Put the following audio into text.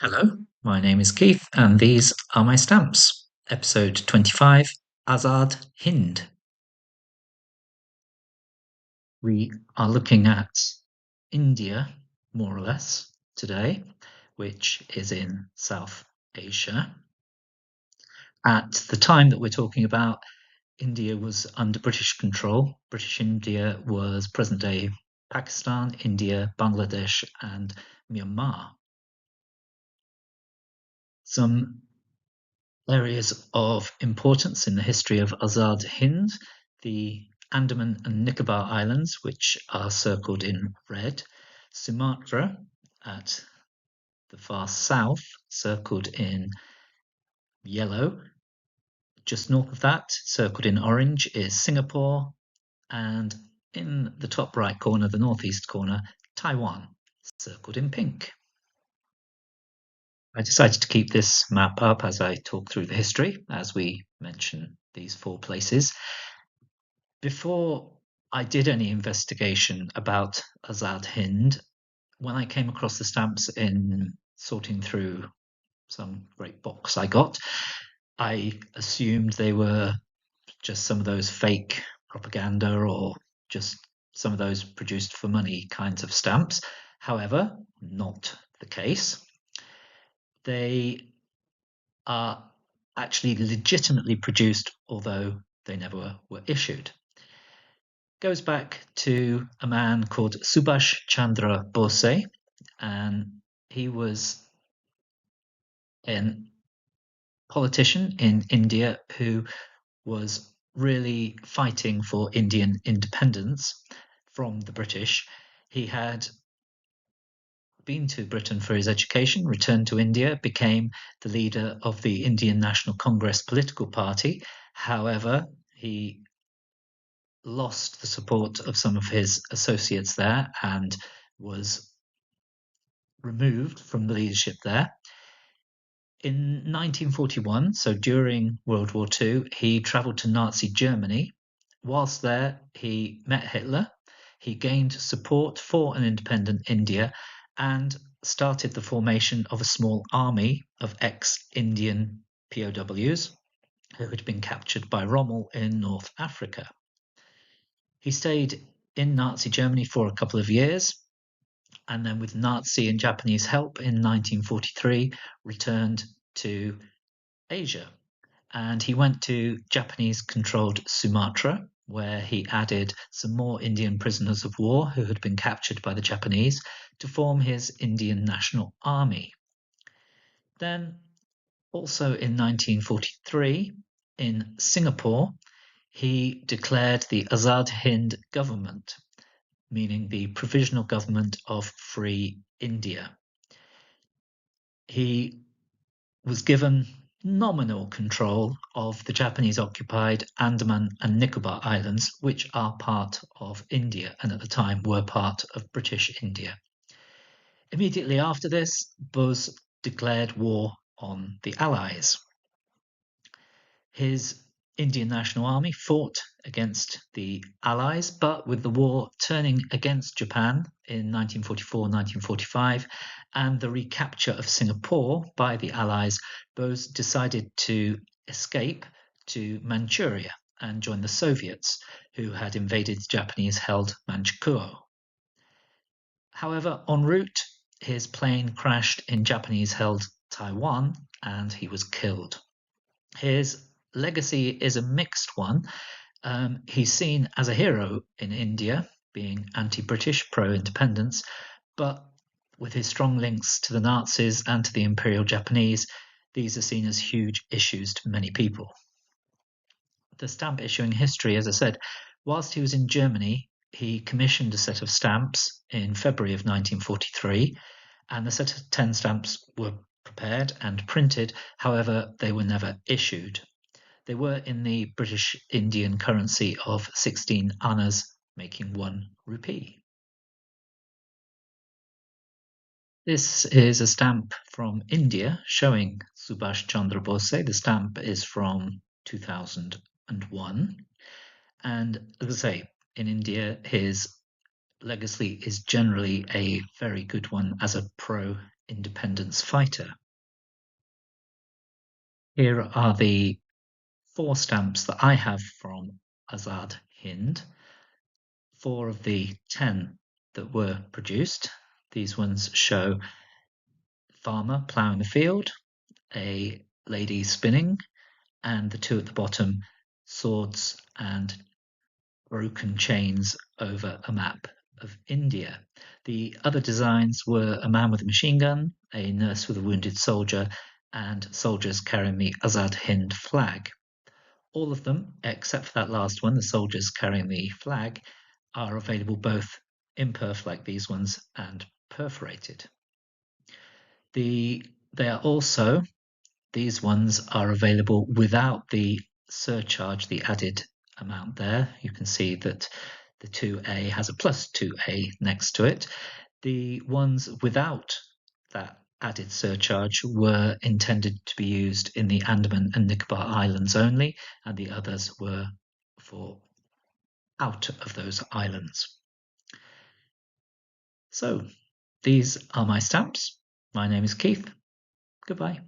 Hello, my name is Keith, and these are my stamps. Episode 25, Az'ad, Hind. We are looking at India, more or less, today, which is in South Asia. At the time that we're talking about, India was under British control. British India was present-day Pakistan, India, Bangladesh, and Myanmar. Some areas of importance in the history of Azad Hind: the Andaman and Nicobar Islands, which are circled in red, Sumatra at the far south, circled in yellow. Just north of that, circled in orange, is Singapore, and in the top right corner, the northeast corner, Taiwan, circled in pink. I decided to keep this map up as I talk through the history, as we mention these four places. Before I did any investigation about Azad Hind, when I came across the stamps in sorting through some great box I got, I assumed they were just some of those fake propaganda or just some of those produced for money kinds of stamps. However, not the case. They are actually legitimately produced, although they never were issued. Goes back to a man called Subhash Chandra Bose, and he was a politician in India who was really fighting for Indian independence from the British. He had been to Britain for his education, returned to India, became the leader of the Indian National Congress political party. However, he lost the support of some of his associates there and was removed from the leadership there. In 1941, so during World War II, he travelled to Nazi Germany. Whilst there, he met Hitler. He gained support for an independent India and started the formation of a small army of ex-Indian POWs who had been captured by Rommel in North Africa. He stayed in Nazi Germany for a couple of years, and then with Nazi and Japanese help in 1943 returned to Asia. And he went to Japanese-controlled Sumatra, where he added some more Indian prisoners of war who had been captured by the Japanese to form his Indian National Army. Then, also in 1943, in Singapore, he declared the Azad Hind government, meaning the Provisional Government of Free India. He was given nominal control of the Japanese-occupied Andaman and Nicobar Islands, which are part of India and at the time were part of British India. Immediately after this, Bose declared war on the Allies. His Indian National Army fought against the Allies, but with the war turning against Japan in 1944-1945 and the recapture of Singapore by the Allies, Bose decided to escape to Manchuria and join the Soviets, who had invaded Japanese-held Manchukuo. However, en route, his plane crashed in Japanese-held Taiwan and he was killed. His legacy is a mixed one. He's seen as a hero in India, being anti-British, pro-independence, but with his strong links to the Nazis and to the Imperial Japanese, these are seen as huge issues to many people. The stamp issuing history, as I said, whilst he was in Germany, he commissioned a set of stamps in February of 1943, and the set of 10 stamps were prepared and printed. However, they were never issued. They were in the British Indian currency of 16 annas, making 1 rupee. This is a stamp from India showing Subhash Chandra Bose. The stamp is from 2001. And as I say, in India, his legacy is generally a very good one as a pro-independence fighter. Here are the 4 stamps that I have from Az'ad Hind. 4 of the 10 that were produced. These ones show farmer ploughing the field, a lady spinning, and the 2 at the bottom, swords and broken chains over a map of India. The other designs were a man with a machine gun, a nurse with a wounded soldier, and soldiers carrying the Az'ad Hind flag. All of them, except for that last one, the soldiers carrying the flag, are available both imperf like these ones and perforated. They are also, these ones are available without the surcharge, the added amount there. You can see that the 2A has a plus 2A next to it. The ones without that added surcharge were intended to be used in the Andaman and Nicobar Islands only, and the others were for out of those islands. So these are my stamps. My name is Keith. Goodbye.